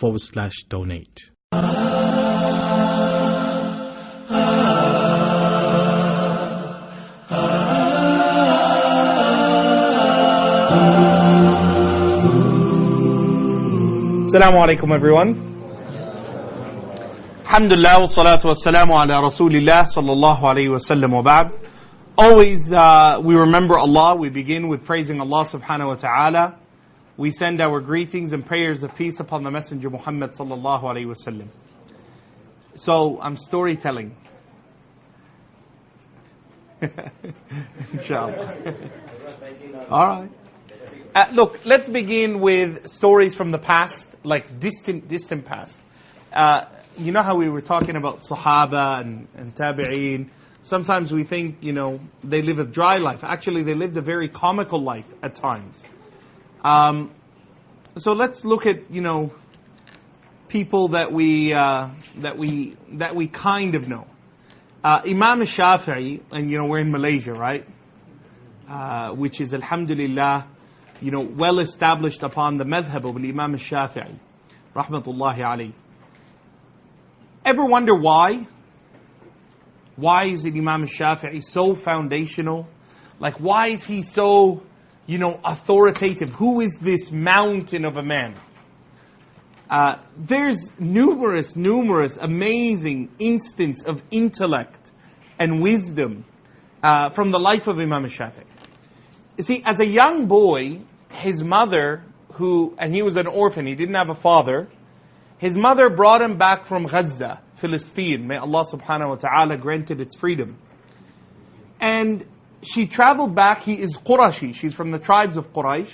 www.GreensideDawah.com/donate. Assalamu alaikum everyone. Alhamdulillah wa salatu wa salamu ala Rasulillah sallallahu alayhi wa sallam wa ba'd. Always we remember Allah, we begin with praising Allah subhanahu wa ta'ala. We send our greetings and prayers of peace upon the Messenger Muhammad sallallahu alayhi wa sallam. So I'm storytelling. Inshallah. Alright. Look, let's begin with stories from the past, like distant past. You know how we were talking about Sahaba and Tabi'een? Sometimes we think, they live a dry life. Actually, they lived a very comical life at times. So let's look at, people that we kind of know. Imam Shafi'i, and we're in Malaysia, right? Which is, alhamdulillah, well established upon the madhab of Imam Shafi'i, rahmatullahi alayhi. Ever wonder why? Why is Imam Shafi'i so foundational? Like, why is he so, authoritative? Who is this mountain of a man? There's numerous amazing instances of intellect and wisdom from the life of Imam Shafi'i. You see, as a young boy, his mother, and he was an orphan, he didn't have a father, his mother brought him back from Gaza, Palestine. May Allah subhanahu wa ta'ala granted its freedom. And she traveled back. He is Qurashi. She's from the tribes of Quraysh.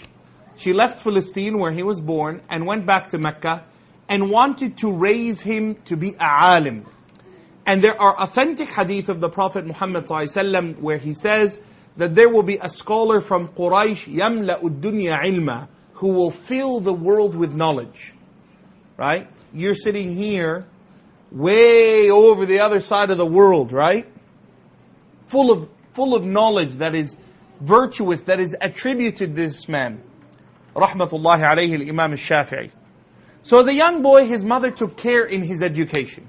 She left Palestine where he was born and went back to Mecca and wanted to raise him to be a alim. And there are authentic hadith of the Prophet Muhammad sallallahu alaihi wasallam where he says that there will be a scholar from Quraysh, يَمْلَأُ الدُّنْيَا عِلْمًا, who will fill the world with knowledge. Right? You're sitting here, way over the other side of the world, right? Full of knowledge that is virtuous, that is attributed to this man. Rahmatullahi alayhi al-Imam al-Shafi'i. So as a young boy, his mother took care in his education.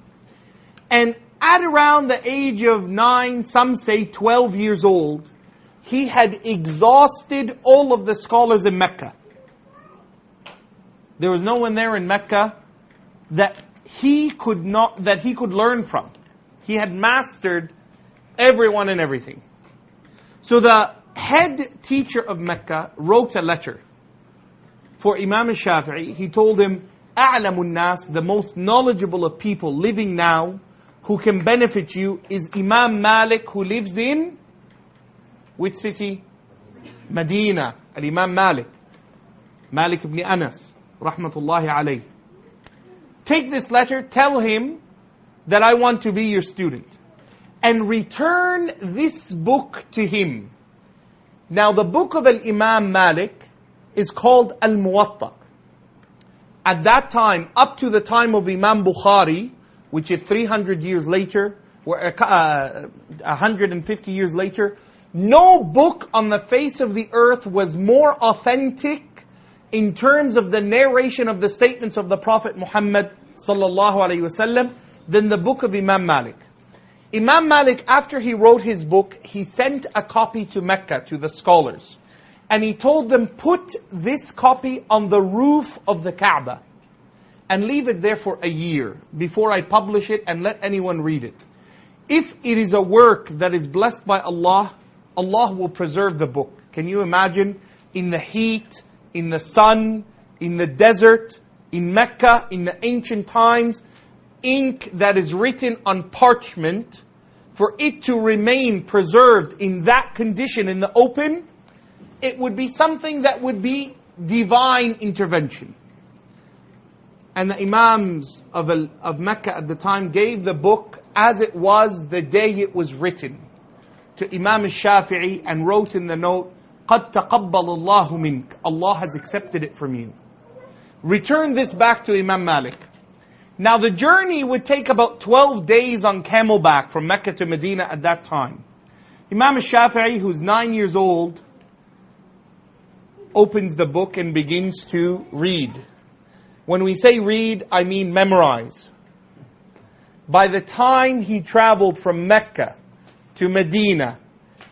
And at around the age of 9, some say 12 years old, he had exhausted all of the scholars in Mecca. There was no one there in Mecca that he could learn from. He had mastered everyone and everything. So the head teacher of Mecca wrote a letter for Imam al-Shafi'i. He told him, أَعْلَمُ النَّاسِ, the most knowledgeable of people living now, who can benefit you, is Imam Malik, who lives in which city? Medina. Al-Imam Malik. Malik ibn Anas, rahmatullahi alayhi. Take this letter, tell him that I want to be your student. And return this book to him. Now the book of Al-Imam Malik is called Al-Muwatta. At that time, up to the time of Imam Bukhari, which is 300 years later, or 150 years later, no book on the face of the earth was more authentic in terms of the narration of the statements of the Prophet Muhammad sallallahu alaihi wasallam than the book of Imam Malik. Imam Malik, after he wrote his book, he sent a copy to Mecca, to the scholars. And he told them, put this copy on the roof of the Kaaba and leave it there for a year before I publish it and let anyone read it. If it is a work that is blessed by Allah, Allah will preserve the book. Can you imagine? In the heat, in the sun, in the desert, in Mecca, in the ancient times, ink that is written on parchment, for it to remain preserved in that condition in the open, it would be something that would be divine intervention. And the Imams of Mecca at the time gave the book as it was the day it was written to Imam al-Shafi'i and wrote in the note, قَدْ تَقَبَّلَ اللَّهُ مِنْكَ, Allah has accepted it from you. Return this back to Imam Malik. Now the journey would take about 12 days on camelback from Mecca to Medina at that time. Imam al-Shafi'i, who's 9 years old, opens the book and begins to read. When we say read, I mean memorize. By the time he traveled from Mecca to Medina,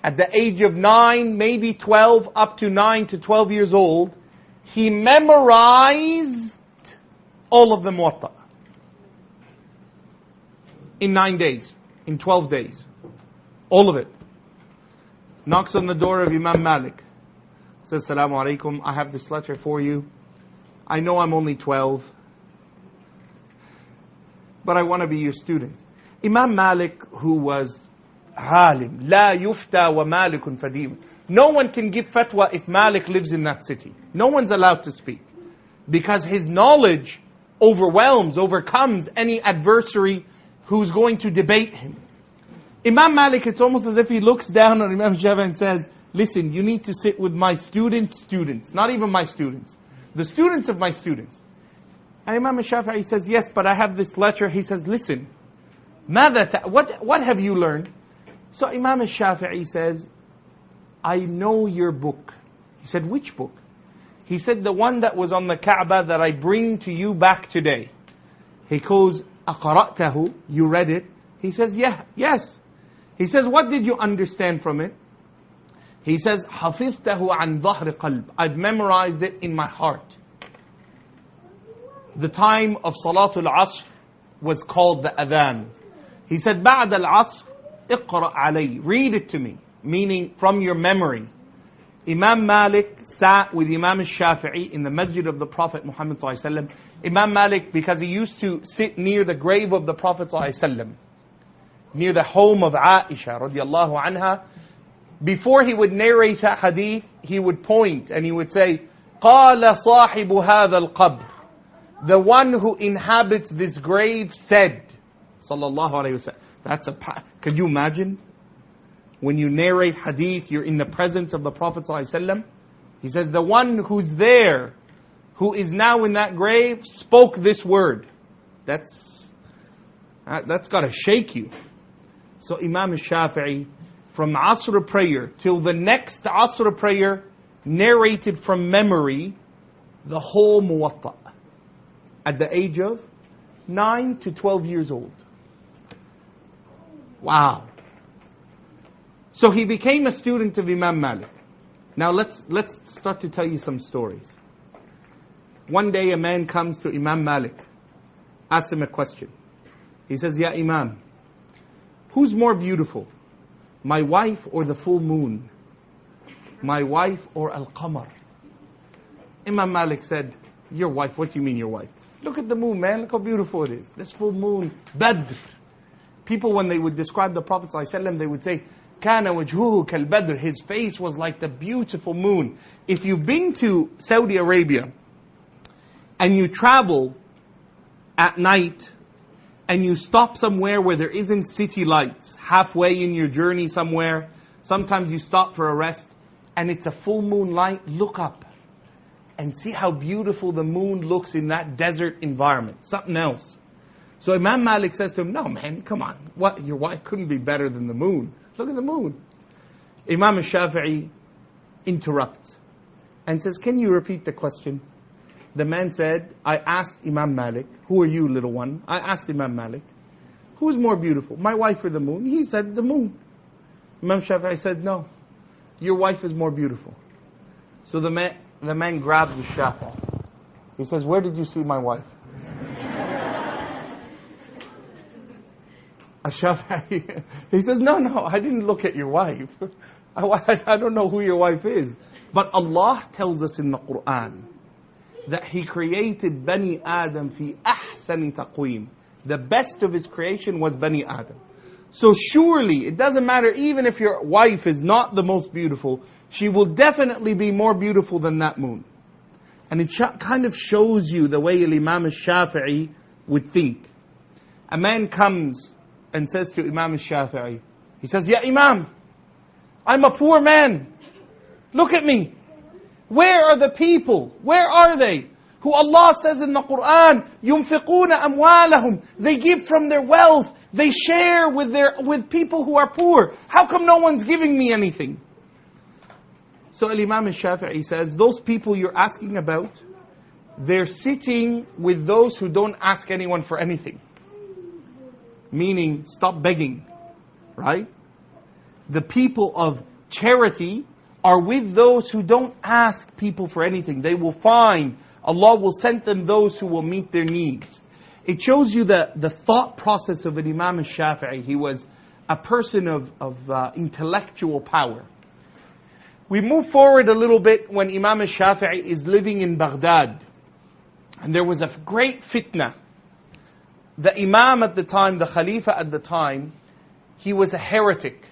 at the age of 9, maybe 12, up to 9 to 12 years old, he memorized all of the Muwatta. In 9 days, in 12 days. All of it. Knocks on the door of Imam Malik. Says, Assalamu alaikum, I have this letter for you. I know I'm only 12, but I want to be your student. Imam Malik, who was alim, la yufta wa malikun fadim. No one can give fatwa if Malik lives in that city. No one's allowed to speak. Because his knowledge overcomes any adversary who's going to debate him. Imam Malik, it's almost as if he looks down on Imam Shafi'i and says, listen, you need to sit with my students, not even my students. The students of my students. And Imam Shafi'i says, yes, but I have this letter. He says, listen, what have you learned? So Imam Shafi'i says, I know your book. He said, which book? He said, the one that was on the Kaaba that I bring to you back today. He goes, أقرأته, you read it? He says, yeah, yes. He says, what did you understand from it? He says, حفظته عن ظهر قلب. I've memorized it in my heart. The time of Salatul Asr was called the Adhan. He said, بعد العصر اقرأ علي. Read it to me. Meaning, from your memory. Imam Malik sat with Imam Shafi'i in the masjid of the Prophet Muhammad ﷺ. Imam Malik, because he used to sit near the grave of the Prophet ﷺ, near the home of Aisha radiallahu anha, before he would narrate a hadith, he would point and he would say, قَالَ صَاحِبُ هَذَا الْقَبْرِ. The one who inhabits this grave said, sallallahu alayhi wasallam. Could you imagine? When you narrate hadith, you're in the presence of the Prophet ﷺ. He says, the one who's there, who is now in that grave, spoke this word. That's got to shake you. So Imam Shafi'i, from Asr prayer till the next Asr prayer, narrated from memory the whole Muwatta at the age of 9 to 12 years old. Wow. So he became a student of Imam Malik. Now let's start to tell you some stories. One day a man comes to Imam Malik, asks him a question. He says, Ya Imam, who's more beautiful? My wife or the full moon? My wife or Al-Qamar? Imam Malik said, your wife. What do you mean your wife? Look at the moon, man. Look how beautiful it is. This full moon, Badr. People, when they would describe the Prophet ﷺ, they would say, كَانَ وَجْهُهُ كَالْبَدْرِ. His face was like the beautiful moon. If you've been to Saudi Arabia and you travel at night and you stop somewhere where there isn't city lights, halfway in your journey somewhere, sometimes you stop for a rest and it's a full moon light, look up and see how beautiful the moon looks in that desert environment. Something else. So Imam Malik says to him, no man, come on. What? Your wife couldn't be better than the moon. Look at the moon. Imam Shafi'i interrupts and says, can you repeat the question? The man said, I asked Imam Malik, who are you, little one? I asked Imam Malik, who is more beautiful, my wife or the moon? He said, the moon. Imam Shafi'i said, no, your wife is more beautiful. So the man grabs the shafa. He says, where did you see my wife? Shafi'i, he says, no, I didn't look at your wife. I don't know who your wife is. But Allah tells us in the Quran that He created Bani Adam fi ahsani taqweem. The best of His creation was Bani Adam. So surely, it doesn't matter, even if your wife is not the most beautiful, she will definitely be more beautiful than that moon. And it kind of shows you the way Imam Shafi'i would think. A man comes and says to Imam Shafi'i, he says, Ya Imam, I'm a poor man. Look at me. Where are the people? Where are they? Who Allah says in the Quran, يُنْفِقُونَ أَمْوَالَهُمْ. They give from their wealth. They share with people who are poor. How come no one's giving me anything? So Imam Shafi'i says, those people you're asking about, they're sitting with those who don't ask anyone for anything. Meaning, stop begging, right? The people of charity are with those who don't ask people for anything. They will find, Allah will send them those who will meet their needs. It shows you the thought process of an Imam al-Shafi'i. He was a person of intellectual power. We move forward a little bit when Imam al-Shafi'i is living in Baghdad. And there was a great fitna. The Imam at the time, the Khalifa at the time, he was a heretic.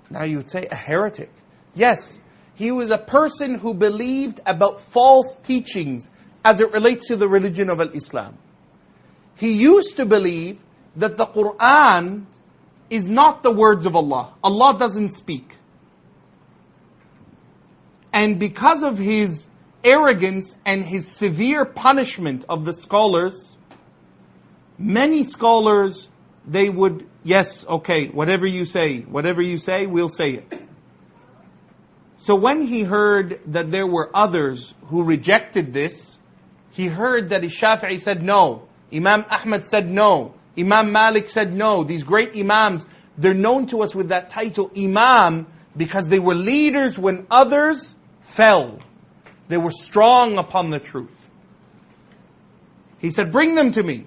Now you would say, a heretic? Yes, he was a person who believed about false teachings as it relates to the religion of Islam. He used to believe that the Quran is not the words of Allah. Allah doesn't speak. And because of his arrogance and his severe punishment of the scholars, many scholars, they would, yes, okay, whatever you say, we'll say it. So when he heard that there were others who rejected this, he heard that Shafi'i said no, Imam Ahmad said no, Imam Malik said no. These great Imams, they're known to us with that title, Imam, because they were leaders when others fell. They were strong upon the truth. He said, bring them to me.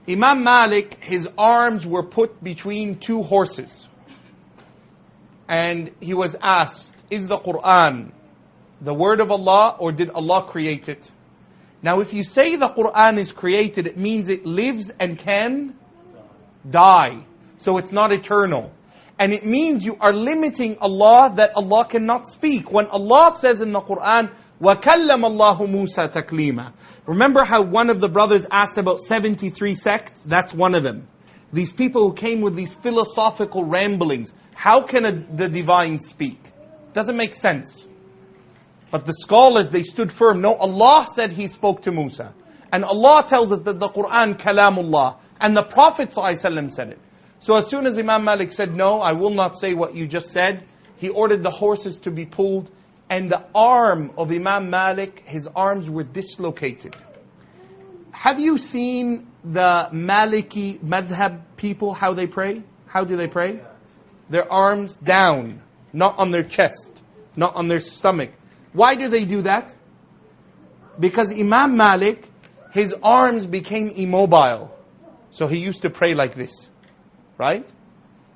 Imam Malik, his arms were put between two horses. And he was asked, is the Quran the word of Allah or did Allah create it? Now if you say the Quran is created, it means it lives and can die. So it's not eternal. And it means you are limiting Allah, that Allah cannot speak. When Allah says in the Quran, وَكَلَّمَ اللَّهُ مُوسَى تَكْلِيمًا. Remember how one of the brothers asked about 73 sects? That's one of them. These people who came with these philosophical ramblings. How can the divine speak? Doesn't make sense. But the scholars, they stood firm. No, Allah said He spoke to Musa. And Allah tells us that the Quran, kalamullah. And the Prophet ﷺ said it. So as soon as Imam Malik said, no, I will not say what you just said, he ordered the horses to be pulled. And the arm of Imam Malik, his arms were dislocated. Have you seen the Maliki madhab people, how they pray? How do they pray? Their arms down, not on their chest, not on their stomach. Why do they do that? Because Imam Malik, his arms became immobile. So he used to pray like this. Right?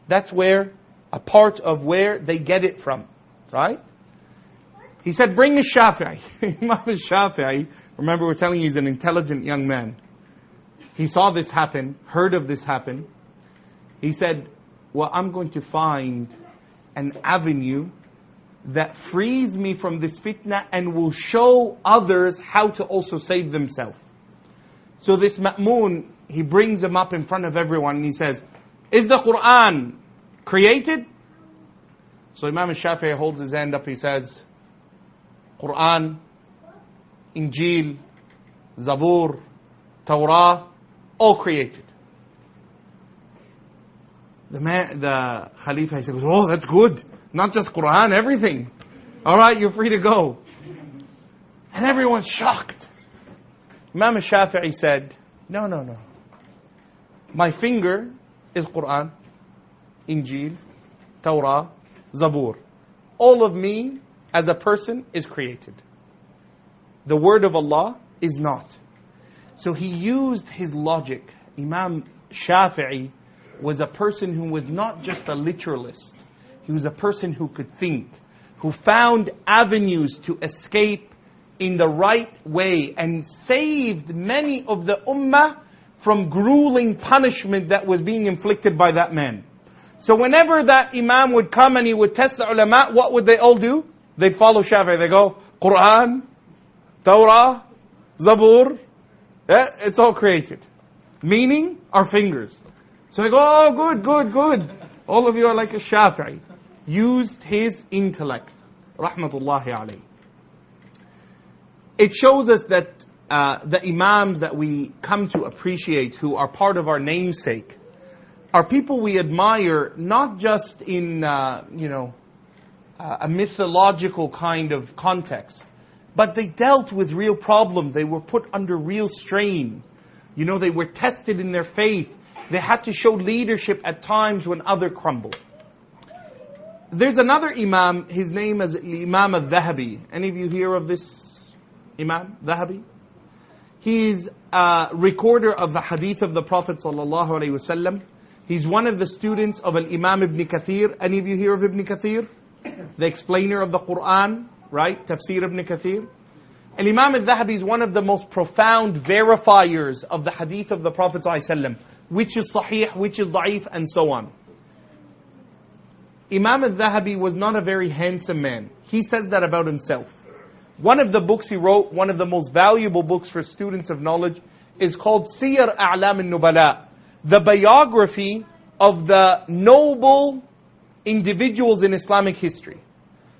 That's where, a part of where they get it from. Right? He said, bring Shafi'i. Imam Shafi'i, remember we're telling you he's an intelligent young man. He saw this happen, heard of this happen. He said, well, I'm going to find an avenue that frees me from this fitna and will show others how to also save themselves. So this Ma'mun, he brings him up in front of everyone and he says, is the Quran created? So Imam Shafi'i holds his hand up, he says, Quran, Injil, Zabur, Torah, all created. The Khalifa, he says, oh, that's good. Not just Quran, everything. All right, you're free to go. And everyone's shocked. Imam Shafi'i said, no. My finger is Quran, Injil, Torah, Zabur. All of me as a person is created. The word of Allah is not. So he used his logic. Imam Shafi'i was a person who was not just a literalist. He was a person who could think, who found avenues to escape in the right way and saved many of the ummah from grueling punishment that was being inflicted by that man. So whenever that imam would come and he would test the ulama, what would they all do? They'd follow Shafi'i. They go, Quran, Torah, Zabur, it's all created. Meaning, our fingers. So I go, oh, good. All of you are like a Shafi'i. Used his intellect. Rahmatullahi alayhi. It shows us that the imams that we come to appreciate, who are part of our namesake, are people we admire, not just in, a mythological kind of context, But they dealt with real problems. They were put under real strain. They were tested in their faith. They had to show leadership at times when others crumbled. There's another Imam, his name is Imam al-Dhahabi. Any of you hear of this Imam, Dhahabi? He's a recorder of the hadith of the Prophet ﷺ. He's one of the students of Imam Ibn Kathir. Any of you hear of Ibn Kathir? The explainer of the Quran, right? Tafsir Ibn Kathir. And Imam al-Dhahabi is one of the most profound verifiers of the hadith of the Prophet ﷺ. Which is sahih, which is da'if, and so on. Imam al-Dhahabi was not a very handsome man. He says that about himself. One of the books he wrote, one of the most valuable books for students of knowledge, is called Siyar A'lam al-Nubala, the biography of the noble individuals in Islamic history.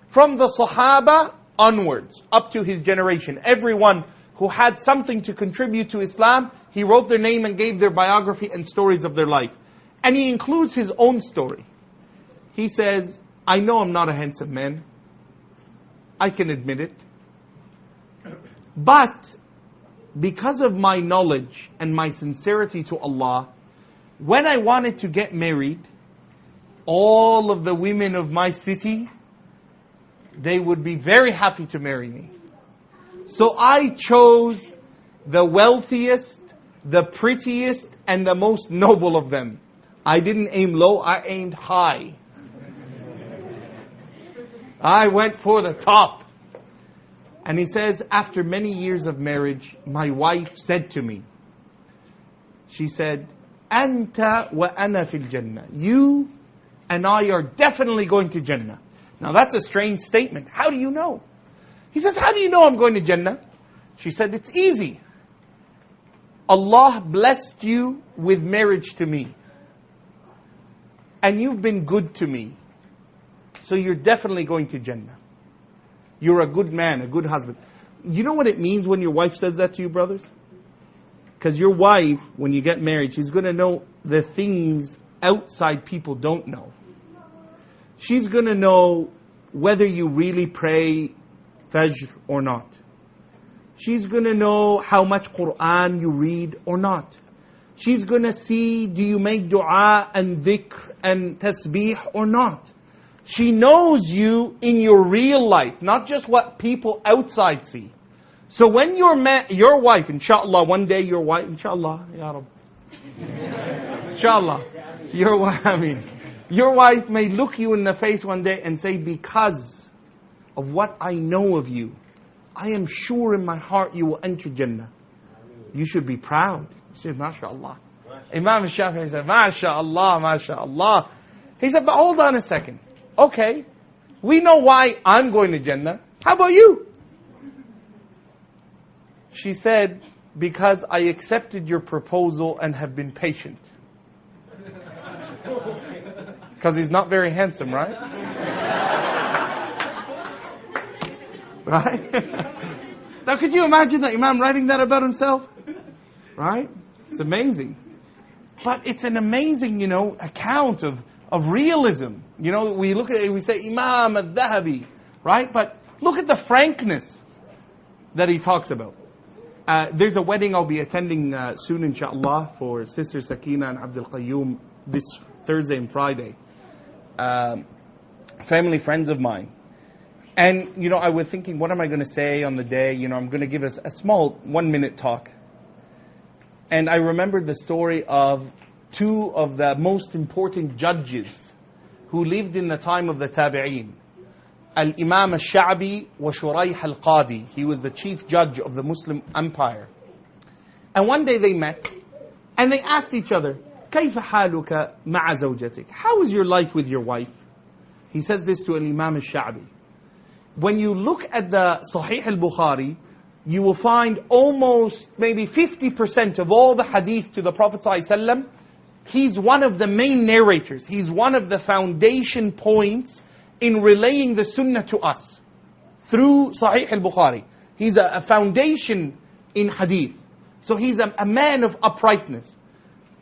From the Sahaba onwards, up to his generation. Everyone who had something to contribute to Islam, he wrote their name and gave their biography and stories of their life. And he includes his own story. He says, I know I'm not a handsome man. I can admit it. But because of my knowledge and my sincerity to Allah, when I wanted to get married, all of the women of my city, they would be very happy to marry me. So I chose the wealthiest, the prettiest, and the most noble of them. I didn't aim low, I aimed high. I went for the top. And he says, after many years of marriage, my wife said to me, she said, Anta wa ana fil Jannah. You and I are definitely going to Jannah. Now that's a strange statement. How do you know? He says, how do you know I'm going to Jannah? She said, it's easy. Allah blessed you with marriage to me. And you've been good to me. So you're definitely going to Jannah. You're a good man, a good husband. You know what it means when your wife says that to you, brothers? Because your wife, when you get married, she's going to know the things outside people don't know. She's going to know whether you really pray Fajr or not. She's going to know how much Quran you read or not. She's going to see, do you make dua and dhikr and tasbih or not? She knows you in your real life, not just what people outside see. So when your wife, inshallah, one day your wife, inshallah, ya Rabb. Inshallah, your wife may look you in the face one day and say, because of what I know of you, I am sure in my heart you will enter Jannah. You should be proud. You say, MashaAllah. Imam Shafi'i said, MashaAllah, MashaAllah. He said, but hold on a second. Okay, we know why I'm going to Jannah. How about you? She said, because I accepted your proposal and have been patient. Because he's not very handsome, right? Right? Now could you imagine the Imam writing that about himself? Right? It's amazing. But it's an amazing, account of realism. We look at it, we say Imam al-Dhahabi, right? But look at the frankness that he talks about. There's a wedding I'll be attending soon, inshallah, for Sister Sakina and Abdul Qayyum this Thursday and Friday. Family friends of mine. And, I was thinking, what am I going to say on the day? I'm going to give us a small 1-minute talk. And I remembered the story of two of the most important judges who lived in the time of the Tabi'een. Al-Imam al-Sha'bi wa Shurayh al-Qadi. He was the chief judge of the Muslim empire. And one day they met and they asked each other, كيف حالك مع زوجتك? How is your life with your wife? He says this to Al-Imam al-Sha'bi. When you look at the Sahih al-Bukhari, you will find almost maybe 50% of all the hadith to the Prophet ﷺ. He's one of the main narrators. He's one of the foundation points in relaying the sunnah to us through Sahih al-Bukhari. He's a foundation in hadith. So he's a man of uprightness.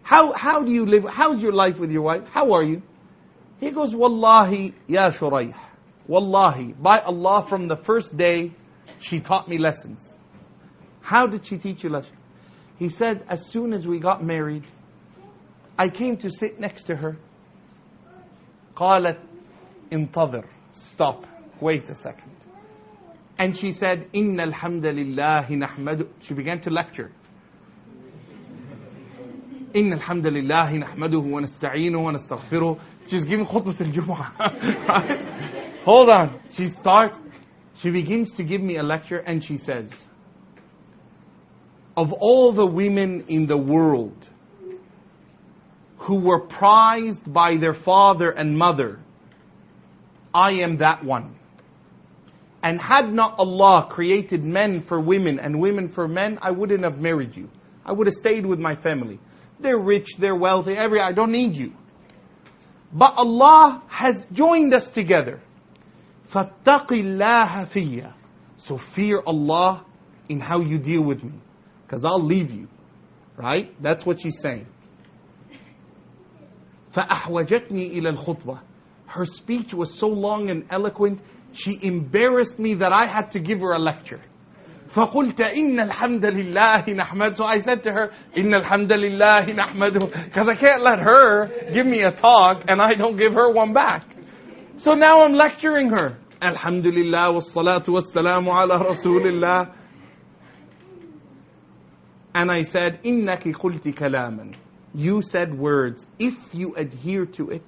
How do you live? How's your life with your wife? How are you? He goes, Wallahi, ya Shurayh. Wallahi, by Allah, from the first day She taught me lessons. How did she teach you lessons? He said, as soon as we got married, I came to sit next to her. قالت انتظر. Stop. Wait a second. And she said, إن الحمد لله نحمده. She began to lecture. إن الحمد لله نحمده ونستعينه ونستغفره. She's giving khutbah al-Jumu'ah. Right? Hold on. She begins to give me a lecture and she says, of all the women in the world who were prized by their father and mother, I am that one. And had not Allah created men for women and women for men, I wouldn't have married you. I would have stayed with my family. They're rich, they're wealthy, I don't need you. But Allah has joined us together. فَاتَّقِ اللَّهَ فِيَّ. So fear Allah in how you deal with me. Because I'll leave you. Right? That's what she's saying. فَأَحْوَجَتْنِي إِلَى الْخُطْبَةِ. Her speech was so long and eloquent, she embarrassed me that I had to give her a lecture. فَقُلْتَ إِنَّ الْحَمْدَ لِلَّهِ نَحْمَدُهُ. So I said to her, إِنَّ الْحَمْدَ لِلَّهِ نَحْمَدُهُ. Because I can't let her give me a talk and I don't give her one back. So now I'm lecturing her. Alhamdulillah wassalatu wassalamu ala rasulillah. And I said, إِنَّكِ قُلْتِ كَلَامًا. You said words. If you adhere to it,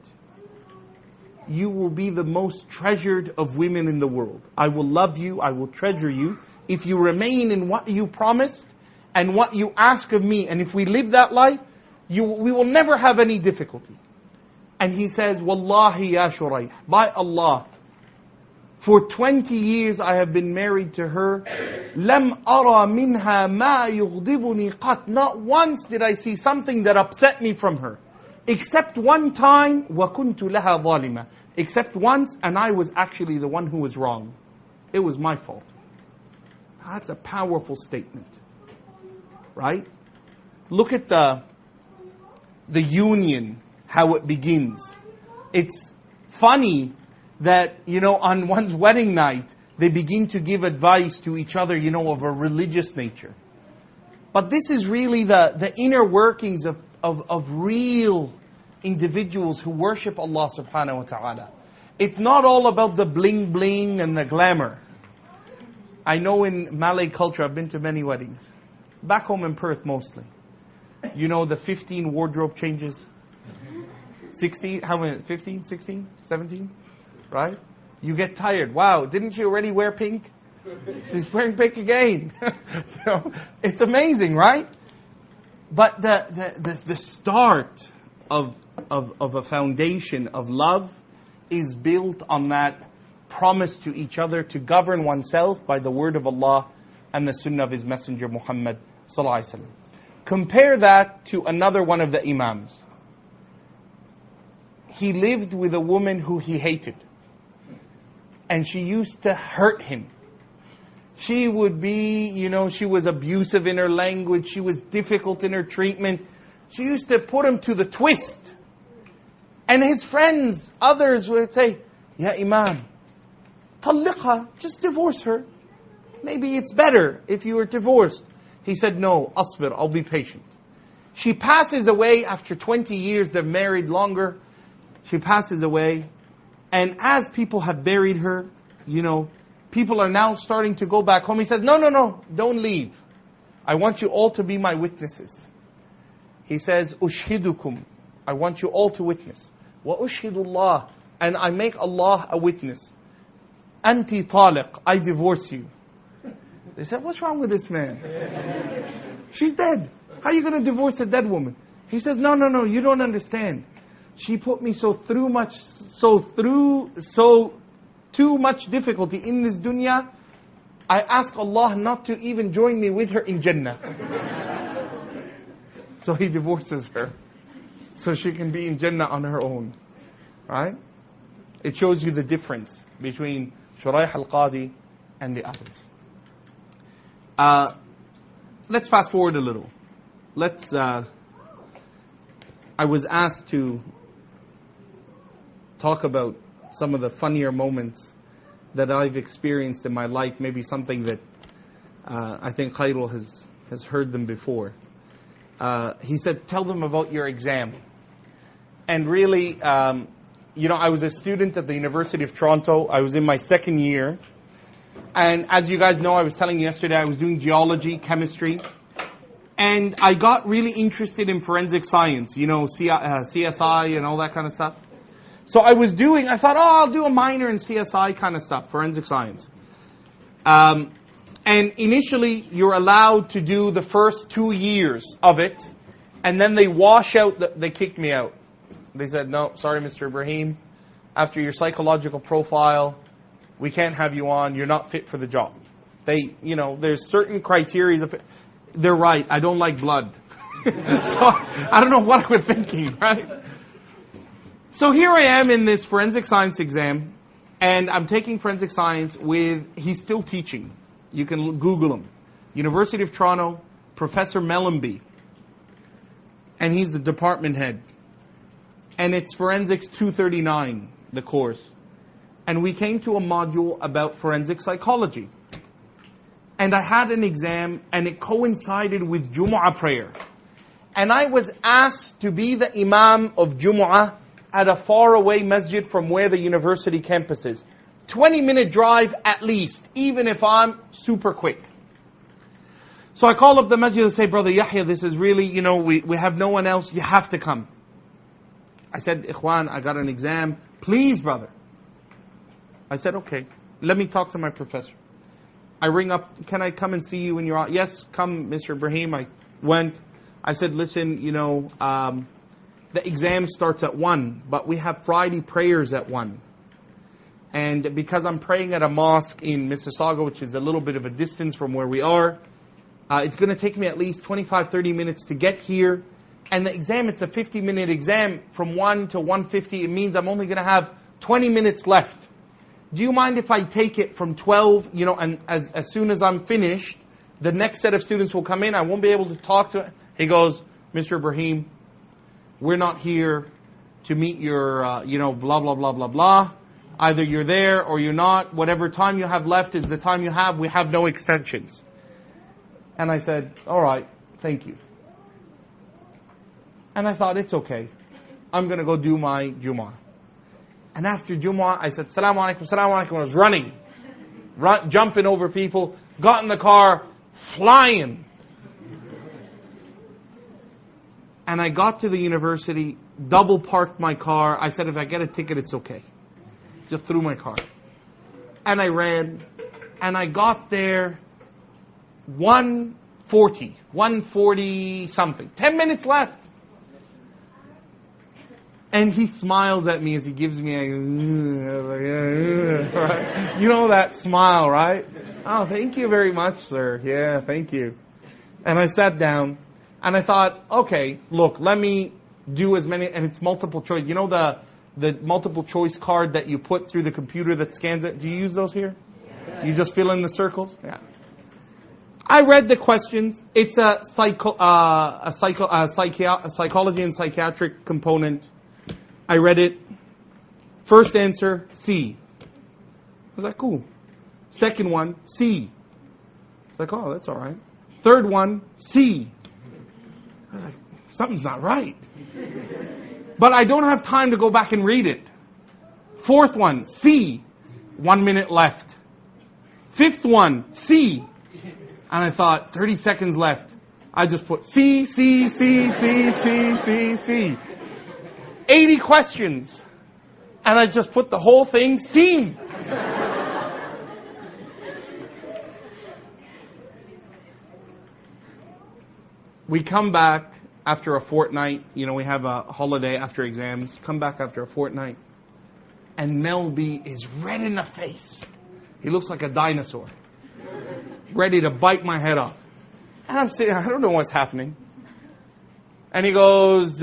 you will be the most treasured of women in the world. I will love you, I will treasure you. If you remain in what you promised and what you ask of me, and if we live that life, we will never have any difficulty. And he says, Wallahi ya Shurayh, by Allah, for 20 years I have been married to her. لَمْ أَرَى مِنْهَا مَا يُغْضِبُنِي قَطْ. Not once did I see something that upset me from her. Except one time, وَكُنْتُ لَهَا ظَالِمًا. Except once, and I was actually the one who was wrong. It was my fault. That's a powerful statement. Right? Look at the union, how it begins. It's funny that, on one's wedding night, they begin to give advice to each other, of a religious nature. But this is really the inner workings of real individuals who worship Allah subhanahu wa ta'ala. It's not all about the bling bling and the glamour. I know in Malay culture, I've been to many weddings. Back home in Perth mostly. The 15 wardrobe changes. 16, how many? 15, 16, 17? Right? You get tired. Wow, didn't she already wear pink? She's wearing pink again. It's amazing, right? But the start of a foundation of love is built on that promise to each other to govern oneself by the word of Allah and the sunnah of His Messenger Muhammad sallallahu alaihi wasallam. Compare that to another one of the imams. He lived with a woman who he hated. And she used to hurt him. She would be, she was abusive in her language. She was difficult in her treatment. She used to put him to the twist. And his friends, others would say, Ya Imam, talliqha, just divorce her. Maybe it's better if you were divorced. He said, no, asbir, I'll be patient. She passes away after 20 years, they're married longer. She passes away. And as people have buried her, people are now starting to go back home. He says, no, don't leave. I want you all to be my witnesses. He says, Ushhidukum, I want you all to witness. Wa ushhidullah, and I make Allah a witness. Anti taliq, I divorce you. They said, what's wrong with this man? She's dead. How are you going to divorce a dead woman? He says, no, you don't understand. She put me too much difficulty in this dunya. I ask Allah not to even join me with her in Jannah. So he divorces her, so she can be in Jannah on her own. Right? It shows you the difference between Shurayh al-Qadi and the others. Let's fast forward a little. I was asked to talk about some of the funnier moments that I've experienced in my life, maybe something that I think Khairul has heard them before. He said, tell them about your exam. And really, I was a student at the University of Toronto. I was in my second year. And as you guys know, I was telling you yesterday, I was doing geology, chemistry. And I got really interested in forensic science, CSI and all that kind of stuff. So I thought, I'll do a minor in CSI kind of stuff, forensic science. And initially, you're allowed to do the first 2 years of it. And then they they kicked me out. They said, no, sorry, Mr. Ibrahim. After your psychological profile, we can't have you on. You're not fit for the job. There's certain criteria. They're right. I don't like blood. So I don't know what I was thinking, right? So here I am in this forensic science exam, and I'm taking forensic science he's still teaching. You can Google him. University of Toronto, Professor Mellenby. And he's the department head. And it's Forensics 239, the course. And we came to a module about forensic psychology. And I had an exam, and it coincided with Jumu'ah prayer. And I was asked to be the imam of Jumu'ah at a faraway masjid from where the university campus is. 20-minute drive at least, even if I'm super quick. So I call up the masjid and say, Brother Yahya, this is really, we have no one else, you have to come. I said, Ikhwan, I got an exam. Please, brother. I said, okay, let me talk to my professor. I ring up, can I come and see you when you're out? Yes, come, Mr. Ibrahim. I went. I said, listen, the exam starts at 1, but we have Friday prayers at 1. And because I'm praying at a mosque in Mississauga, which is a little bit of a distance from where we are, it's going to take me at least 25, 30 minutes to get here. And the exam, it's a 50-minute exam from 1 to 1:50. It means I'm only going to have 20 minutes left. Do you mind if I take it from 12, and as soon as I'm finished, the next set of students will come in. I won't be able to talk to it. He goes, Mr. Ibrahim, we're not here to meet your, blah, blah, blah, blah, blah. Either you're there or you're not. Whatever time you have left is the time you have. We have no extensions. And I said, all right, thank you. And I thought, it's okay. I'm going to go do my Jumu'ah. And after Jumu'ah, I said, Salaam alaikum, Salaam alaikum. I was running, jumping over people, got in the car, flying. And I got to the university, double parked my car. I said, if I get a ticket, it's okay. Just threw my car. And I ran, and I got there 1:40 something. 10 minutes left. And he smiles at me as he gives me that smile, right? Oh, thank you very much, sir. Yeah, thank you. And I sat down, and I thought, okay, look, let me do as many, and it's multiple choice. You know the multiple choice card that you put through the computer that scans it? Do you use those here? Yeah. You just fill in the circles? Yeah. I read the questions. It's a psychology and psychiatric component. I read it. First answer, C. I was like, cool. Second one, C. I was like, oh, that's all right. Third one, C. I was like, something's not right. But I don't have time to go back and read it. Fourth one, C. 1 minute left. Fifth one, C. And I thought, 30 seconds left. I just put C, C, C, C, C, C, C. 80 questions. And I just put the whole thing C. We come back after a fortnight. We have a holiday after exams. Come back after a fortnight. And Melby is red in the face. He looks like a dinosaur. Ready to bite my head off. And I'm saying, I don't know what's happening. And he goes,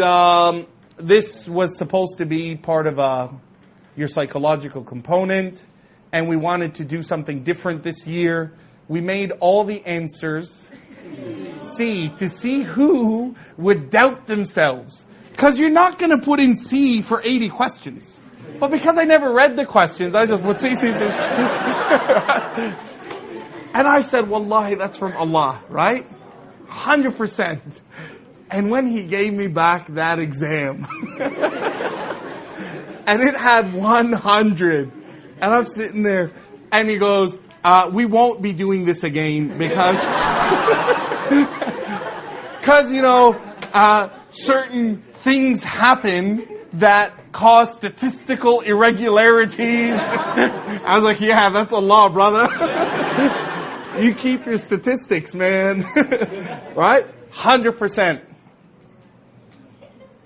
this was supposed to be part of your psychological component, and we wanted to do something different this year. We made all the answers C to see who would doubt themselves. Because you're not going to put in C for 80 questions. But because I never read the questions, I just would see. And I said, Wallahi, that's from Allah, right? 100%. And when he gave me back that exam, and it had 100, and I'm sitting there, and he goes, we won't be doing this again because, certain things happen that cause statistical irregularities. I was like, yeah, that's Allah, brother. You keep your statistics, man. Right? 100%.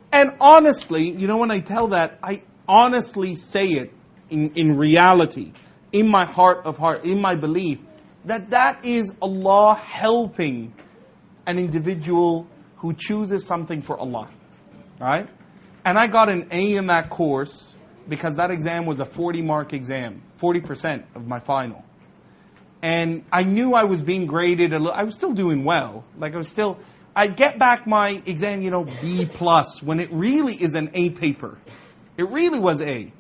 And honestly, when I tell that, I honestly say it in reality, in my heart of heart, in my belief, that is Allah helping an individual who chooses something for Allah. Right? And I got an A in that course because that exam was a 40-mark exam, 40% of my final. And I knew I was being graded a little. I was still doing well. I get back my exam, B+, when it really is an A paper. It really was A.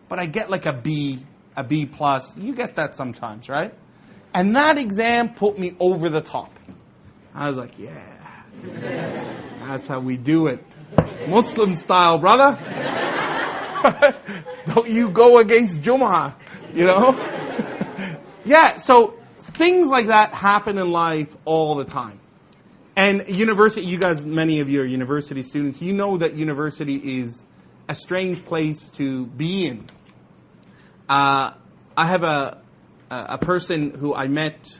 But I get like a B+. You get that sometimes, right? And that exam put me over the top. I was like, yeah, that's how we do it. Muslim style, brother. Don't you go against Jumu'ah, Yeah, so things like that happen in life all the time. And university, you guys, many of you are university students, you know that university is a strange place to be in. I have a person who I met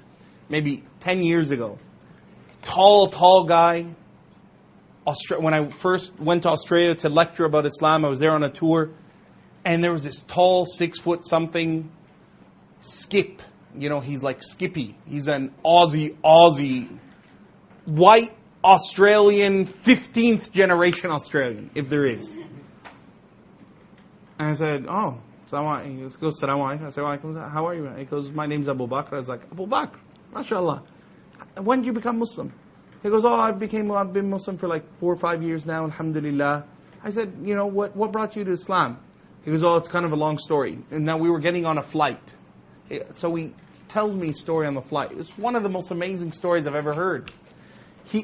maybe 10 years ago. Tall guy. When I first went to Australia to lecture about Islam, I was there on a tour, and there was this tall, 6 foot something, Skip. He's like Skippy. He's an Aussie, white Australian, 15th generation Australian, if there is. And I said, oh, he goes, Salaam alaikum. I said, how are you? He goes, my name's Abu Bakr. I was like, Abu Bakr, mashallah. When did you become Muslim? He goes, I've been Muslim for like 4 or 5 years now, alhamdulillah. I said, what brought you to Islam? He goes, it's kind of a long story. And now we were getting on a flight. So he tells me a story on the flight. It's one of the most amazing stories I've ever heard.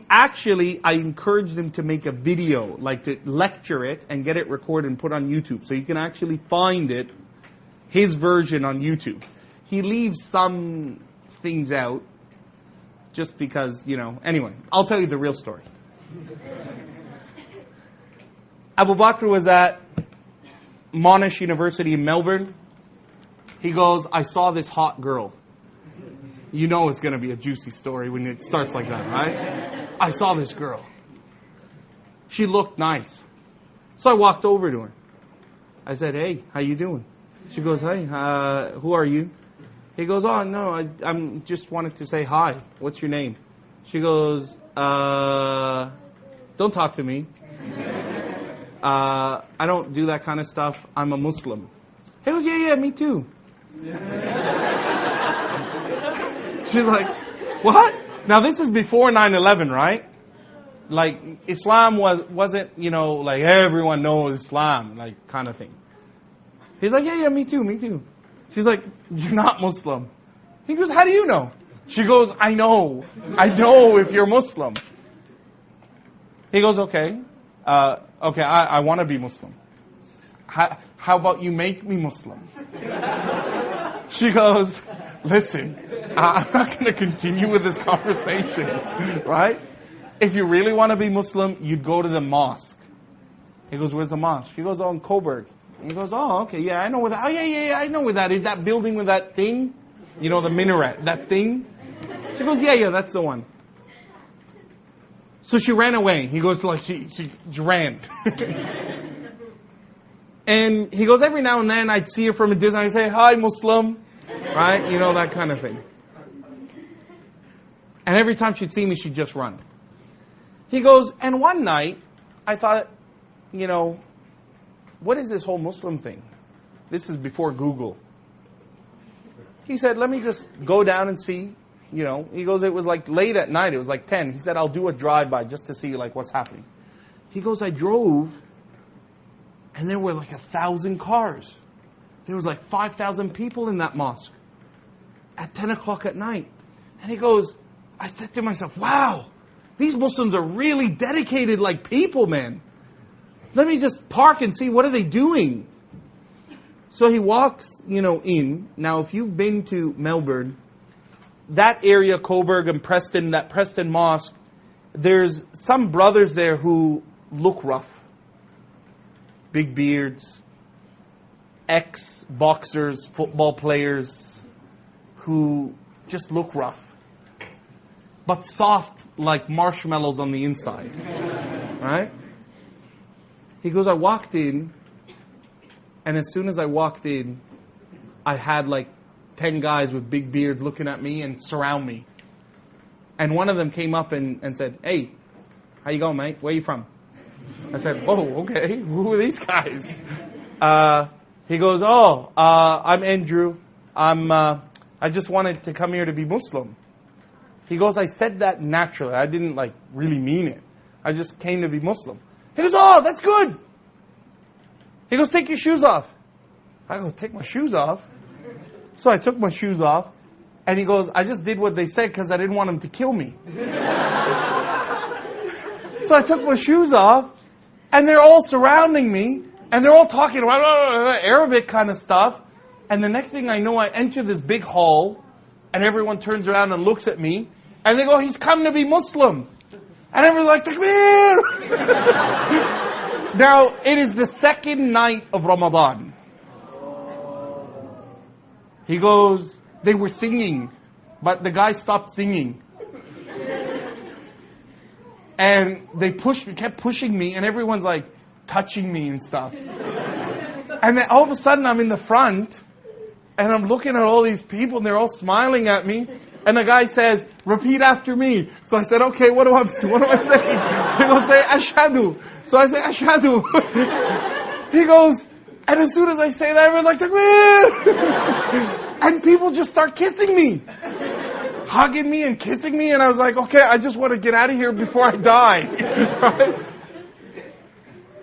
I encouraged him to make a video, like to lecture it and get it recorded and put on YouTube. So you can actually find it, his version on YouTube. He leaves some things out just because, Anyway, I'll tell you the real story. Abu Bakr was at Monash University in Melbourne. He goes, I saw this hot girl. You know it's going to be a juicy story when it starts like that, right? I saw this girl. She looked nice. So I walked over to her. I said, hey, how you doing? She goes, hey, who are you? He goes, oh, no, I'm just wanted to say hi. What's your name? She goes, don't talk to me. I don't do that kind of stuff. I'm a Muslim. He goes, yeah, me too. She's like, what? Now this is before 9/11, right? Like Islam wasn't, like everyone knows Islam, like kind of thing. He's like, yeah, me too. She's like, you're not Muslim. He goes, how do you know? She goes, I know if you're Muslim. He goes, okay, I want to be Muslim. How about you make me Muslim? She goes, listen, I'm not going to continue with this conversation, right? If you really want to be Muslim, you'd go to the mosque. He goes, where's the mosque? She goes, in Coburg. He goes, oh, okay, yeah, I know where that, oh, yeah, I know where that is. That building with that thing, the minaret, that thing. She goes, yeah, that's the one. So she ran away. He goes, like, she ran. And he goes, every now and then I'd see her from a distance, I'd say, hi, Muslim. Right? That kind of thing. And every time she'd see me, she'd just run. He goes, and one night, I thought, what is this whole Muslim thing? This is before Google. He said, let me just go down and see. He goes, it was like late at night. It was like 10. He said, I'll do a drive-by just to see like what's happening. He goes, I drove, and there were like 1,000 cars. There was like 5,000 people in that mosque at 10 o'clock at night. And he goes, I said to myself, wow, these Muslims are really dedicated like people, man. Let me just park and see what are they doing. So he walks, in. Now, if you've been to Melbourne, that area, Coburg and Preston, that Preston Mosque, there's some brothers there who look rough. Big beards, ex-boxers, football players who just look rough. But soft like marshmallows on the inside. Right? He goes, I walked in, and as soon as I walked in, I had like 10 guys with big beards looking at me and surround me. And one of them came up and said, hey, how you going, mate? Where you from? I said, oh, okay. Who are these guys? He goes, I'm Andrew. I just wanted to come here to be Muslim. He goes, I said that naturally. I didn't really mean it. I just came to be Muslim. He goes, oh, that's good. He goes, take your shoes off. I go, take my shoes off? So I took my shoes off. And he goes, I just did what they said because I didn't want them to kill me. So I took my shoes off. And they're all surrounding me. And they're all talking about Arabic kind of stuff. And the next thing I know, I enter this big hall. And everyone turns around and looks at me. And they go, he's come to be Muslim. And everyone's like, Takbir! Now, it is the second night of Ramadan. He goes, they were singing, but the guy stopped singing. And they kept pushing me, and everyone's like touching me and stuff. And then all of a sudden I'm in the front, and I'm looking at all these people, and they're all smiling at me. And the guy says, repeat after me. So I said, okay, what do I say? He goes, say, ashhadu. So I say, ashhadu. He goes, and as soon as I say that, everyone's like, Takbir! And people just start kissing me. Hugging me and kissing me. And I was like, okay, I just want to get out of here before I die. Right?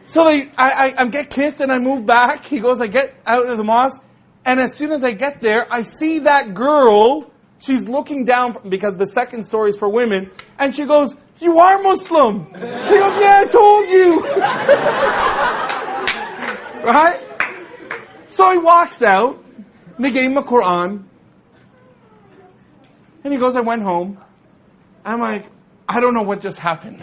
So I get kissed and I move back. He goes, I get out of the mosque. And as soon as I get there, I see that girl. She's looking down, because the second story is for women. And she goes, you are Muslim. He goes, yeah, I told you. Right? So he walks out. And they gave him a Quran. And he goes, I went home. I'm like, I don't know what just happened.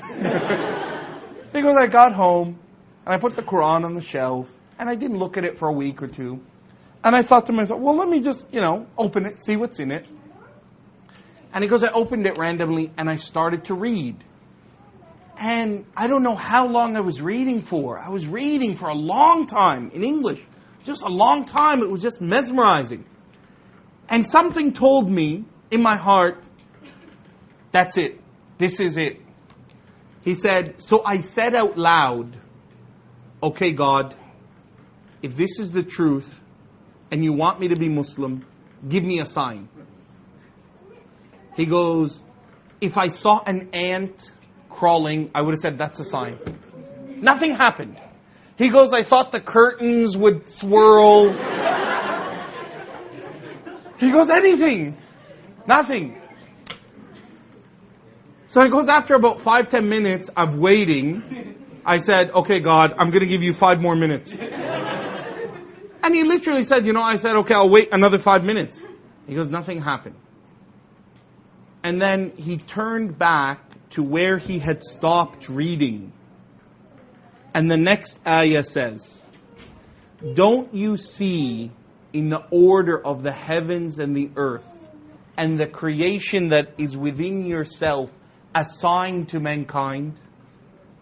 He goes, I got home. And I put the Quran on the shelf. And I didn't look at it for a week or two. And I thought to myself, well, let me just, open it, see what's in it. And he goes, I opened it randomly and I started to read. And I don't know how long I was reading for. I was reading for a long time in English. Just a long time. It was just mesmerizing. And something told me in my heart, that's it. This is it. He said, so I said out loud, okay, God, if this is the truth and you want me to be Muslim, give me a sign. He goes, if I saw an ant crawling, I would have said, that's a sign. Nothing happened. He goes, I thought the curtains would swirl. He goes, anything. Nothing. So he goes, after about 5-10 minutes of waiting, I said, okay, God, I'm going to give you 5 more minutes. And he literally said, I said, okay, I'll wait another 5 minutes. He goes, nothing happened. And then he turned back to where he had stopped reading. And the next ayah says, don't you see in the order of the heavens and the earth and the creation that is within yourself a sign to mankind?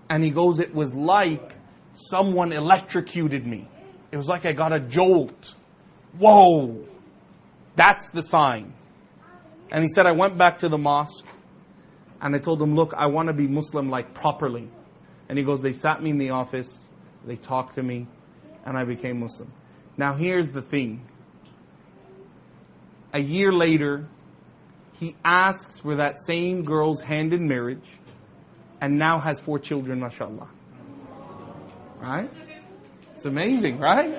And he goes, it was like someone electrocuted me. It was like I got a jolt. Whoa! That's the sign. And he said, I went back to the mosque and I told him, look, I want to be Muslim properly. And he goes, they sat me in the office, they talked to me, and I became Muslim. Now here's the thing. A year later, he asks for that same girl's hand in marriage and now has 4 children, mashallah. Right? It's amazing, right?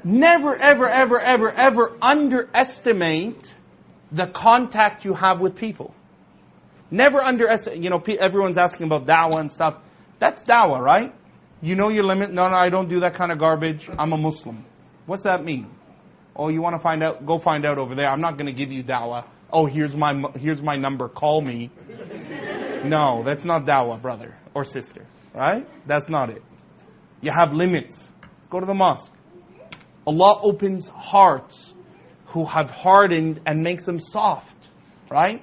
Never, ever, ever, ever, ever underestimate the contact you have with people. Never underestimate, everyone's asking about da'wah and stuff. That's da'wah, right? You know your limit. No, I don't do that kind of garbage. I'm a Muslim. What's that mean? Oh, you want to find out? Go find out over there. I'm not going to give you da'wah. Oh, here's my number. Call me. No, that's not da'wah, brother or sister. Right? That's not it. You have limits. Go to the mosque. Allah opens hearts who have hardened and makes them soft. Right?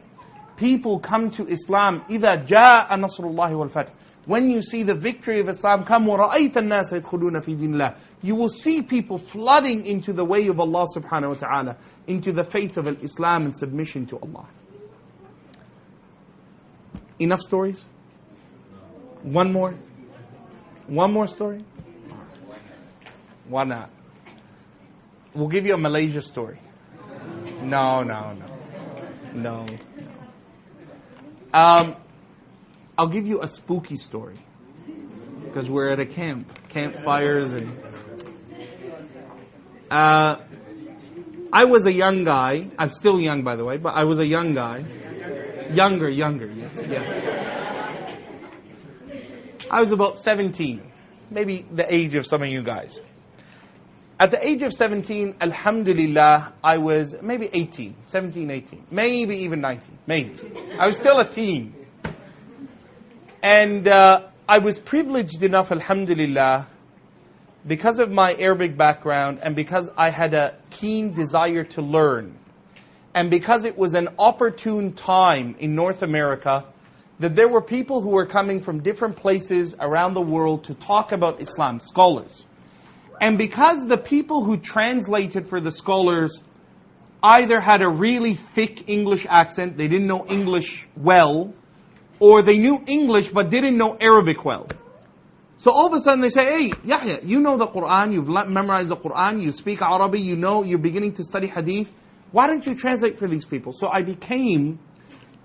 People come to Islam. إِذَا جَاءَ نَصْرُ اللَّهِ وَالْفَتْحِ. When you see the victory of Islam come, وَرَأَيْتَ النَّاسَ يَدْخُلُونَ فِي دِينِ اللَّهِ. You will see people flooding into the way of Allah subhanahu wa ta'ala, into the faith of Islam and submission to Allah. Enough stories? One more? One more story? Why not? We'll give you a Malaysia story. No. I'll give you a spooky story. Because we're at a campfires and... I was a young guy. I'm still young, by the way, but I was a young guy. Younger, yes. I was about 17. Maybe the age of some of you guys. At the age of 17, alhamdulillah, I was maybe 18. 17, 18. Maybe even 19. Maybe. I was still a teen. And I was privileged enough, alhamdulillah, because of my Arabic background and because I had a keen desire to learn, and because it was an opportune time in North America, that there were people who were coming from different places around the world to talk about Islam, scholars. And because the people who translated for the scholars either had a really thick English accent, they didn't know English well, or they knew English but didn't know Arabic well. So all of a sudden they say, hey, Yahya, you know the Quran, you've memorized the Quran, you speak Arabic, you're beginning to study Hadith. Why don't you translate for these people? So I became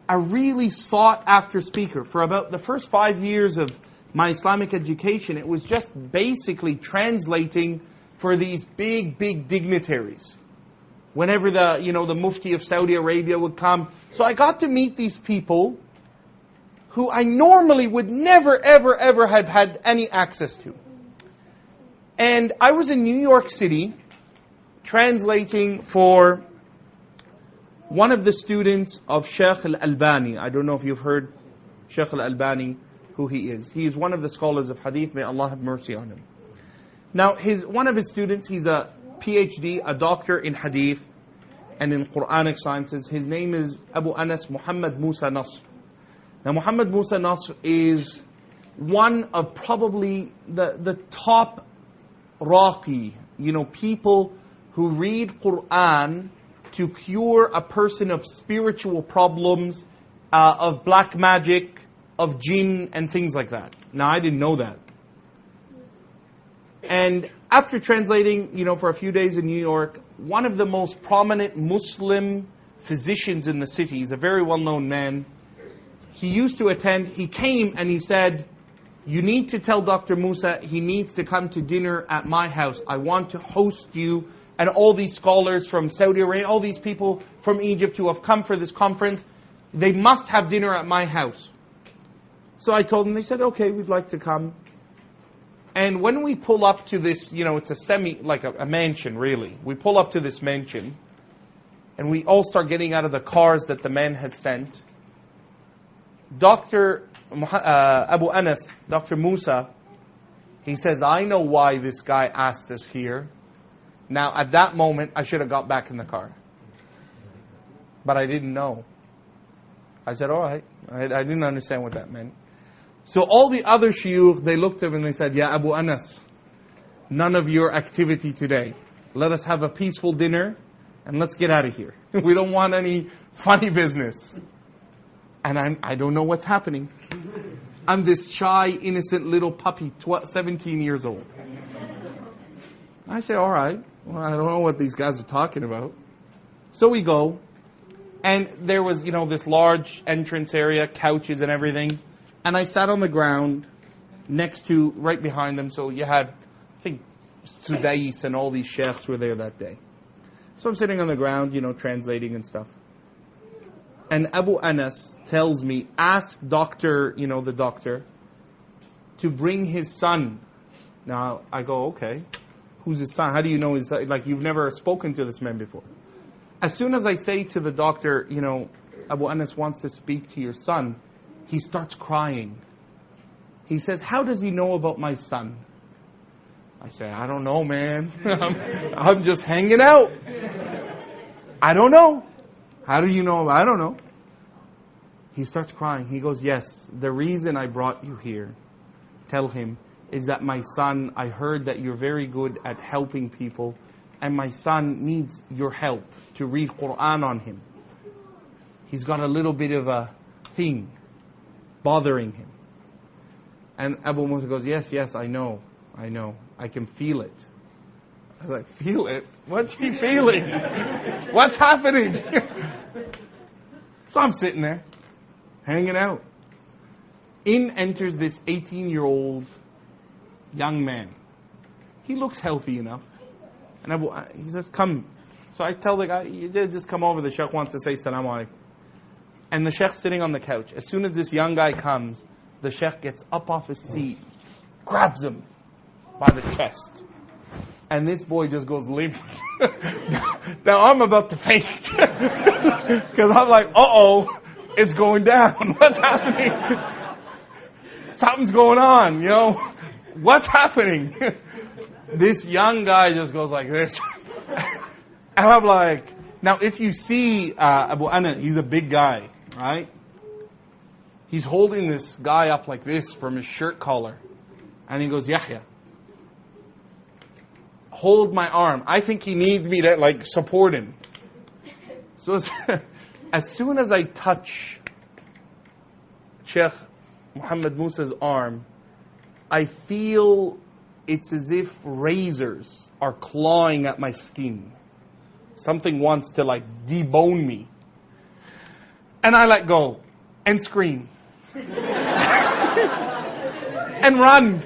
a really sought after speaker. For about the first 5 years of my Islamic education, it was just basically translating for these big dignitaries. Whenever the Mufti of Saudi Arabia would come. So I got to meet these people who I normally would never, ever have had any access to. And I was in New York City translating for one of the students of Sheikh Al-Albani. I don't know if you've heard Sheikh Al-Albani, who he is. He is one of the scholars of Hadith. May Allah have mercy on him. Now, one of his students, he's a PhD, a doctor in Hadith and in Quranic sciences. His name is Abu Anas Muhammad Musa Nasr. Now, Muhammad Musa Nasr is one of probably the top raqi, people who read Quran to cure a person of spiritual problems, of black magic, of jinn, and things like that. Now, I didn't know that. And after translating, for a few days in New York, one of the most prominent Muslim physicians in the city, he's a very well-known man, he used to attend, he came and he said, you need to tell Dr. Musa he needs to come to dinner at my house. I want to host you and all these scholars from Saudi Arabia, all these people from Egypt who have come for this conference, they must have dinner at my house. So I told them, they said, okay, we'd like to come. And when we pull up to this, it's a mansion really. We pull up to this mansion and we all start getting out of the cars that the man has sent. Dr. Abu Anas, Dr. Musa, he says, I know why this guy asked us here. Now, at that moment, I should have got back in the car. But I didn't know. I said, all right. I didn't understand what that meant. So all the other shuyukh, they looked at him and they said, Ya Abu Anas, none of your activity today. Let us have a peaceful dinner and let's get out of here. We don't want any funny business. And I don't know what's happening. I'm this shy, innocent little puppy, 17 years old. I say, all right. Well, I don't know what these guys are talking about. So we go. And there was, this large entrance area, couches and everything. And I sat on the ground right behind them. So you had, I think, Sudais and all these sheikhs were there that day. So I'm sitting on the ground, translating and stuff. And Abu Anas tells me, ask doctor, the doctor, to bring his son. Now, I go, okay, who's his son? How do you know his son? Like, you've never spoken to this man before. As soon as I say to the doctor, Abu Anas wants to speak to your son, he starts crying. He says, how does he know about my son? I say, I don't know, man. I'm just hanging out. I don't know. How do you know? I don't know. He starts crying. He goes, yes, the reason I brought you here, tell him, is that my son, I heard that you're very good at helping people, and my son needs your help to read Quran on him. He's got a little bit of a thing bothering him. And Abu Musa goes, yes, I know. I can feel it. I was like, feel it? What's he feeling? What's happening? So I'm sitting there, hanging out. In enters this 18-year-old young man. He looks healthy enough. And he says, come. So I tell the guy, you just come over, the sheikh wants to say salam alaikum. And the sheikh's sitting on the couch. As soon as this young guy comes, the sheikh gets up off his seat, grabs him by the chest. And this boy just goes limp. Now I'm about to faint. Because I'm like, uh-oh, it's going down. What's happening? Something's going on, What's happening? This young guy just goes like this. And I'm like, now if you see Abu Anas, he's a big guy, right? He's holding this guy up like this from his shirt collar. And he goes, Yahya, hold my arm. I think he needs me to support him. So as soon as I touch Sheikh Muhammad Musa's arm, I feel it's as if razors are clawing at my skin. Something wants to debone me. And I let go and scream. And run.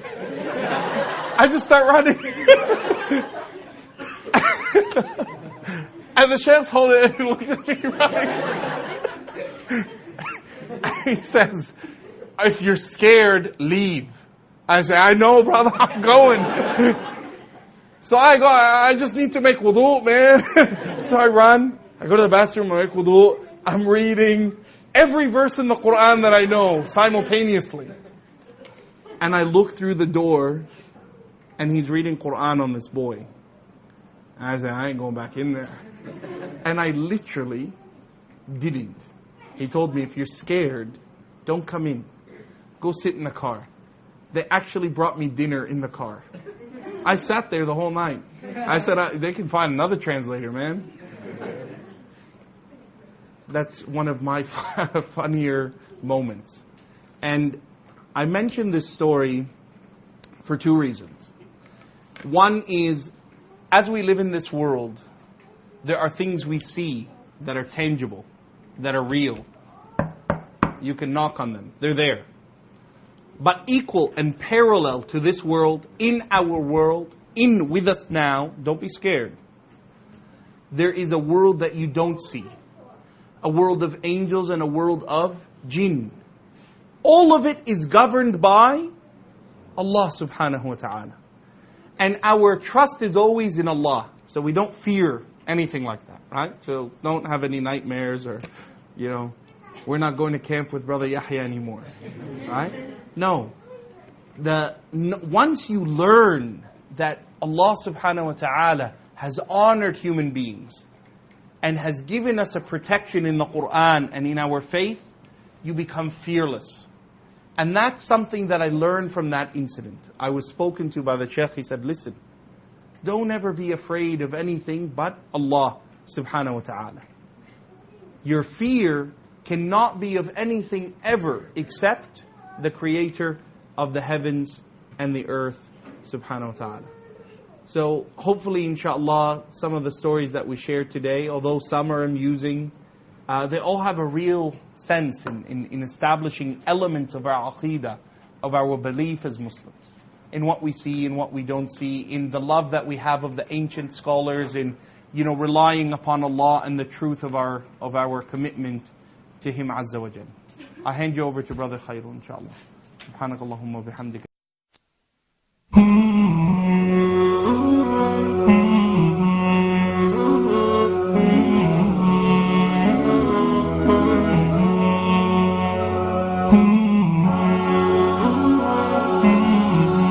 I just start running. And the sheikh's holding it and he looks at me running. And he says, if you're scared, leave. I say, I know, brother, I'm going. So I go, I just need to make wudu, man. So I run. I go to the bathroom, I make wudu. I'm reading every verse in the Quran that I know simultaneously. And I look through the door, and he's reading Quran on this boy. And I said, I ain't going back in there. And I literally didn't. He told me, if you're scared, don't come in. Go sit in the car. They actually brought me dinner in the car. I sat there the whole night. I said, they can find another translator, man. That's one of my funnier moments. And I mentioned this story for two reasons. One is, as we live in this world, there are things we see that are tangible, that are real. You can knock on them. They're there. But equal and parallel to this world, in our world, in with us now, don't be scared. There is a world that you don't see. A world of angels and a world of jinn. All of it is governed by Allah subhanahu wa ta'ala. And our trust is always in Allah. So we don't fear anything like that, right? So don't have any nightmares or, we're not going to camp with Brother Yahya anymore, right? No. Once you learn that Allah subhanahu wa ta'ala has honored human beings and has given us a protection in the Quran and in our faith, you become fearless. And that's something that I learned from that incident. I was spoken to by the Sheikh. He said, listen, don't ever be afraid of anything but Allah subhanahu wa ta'ala. Your fear cannot be of anything ever except the creator of the heavens and the earth subhanahu wa ta'ala. So hopefully, inshallah, some of the stories that we shared today, although some are amusing, they all have a real sense in establishing elements of our aqeedah, of our belief as Muslims. in what we see and what we don't see, in the love that we have of the ancient scholars, in relying upon Allah and the truth of our commitment to Him Azza wa Jal. I hand you over to Brother Khairun, inshallah. Subhanakallahumma bihamdika.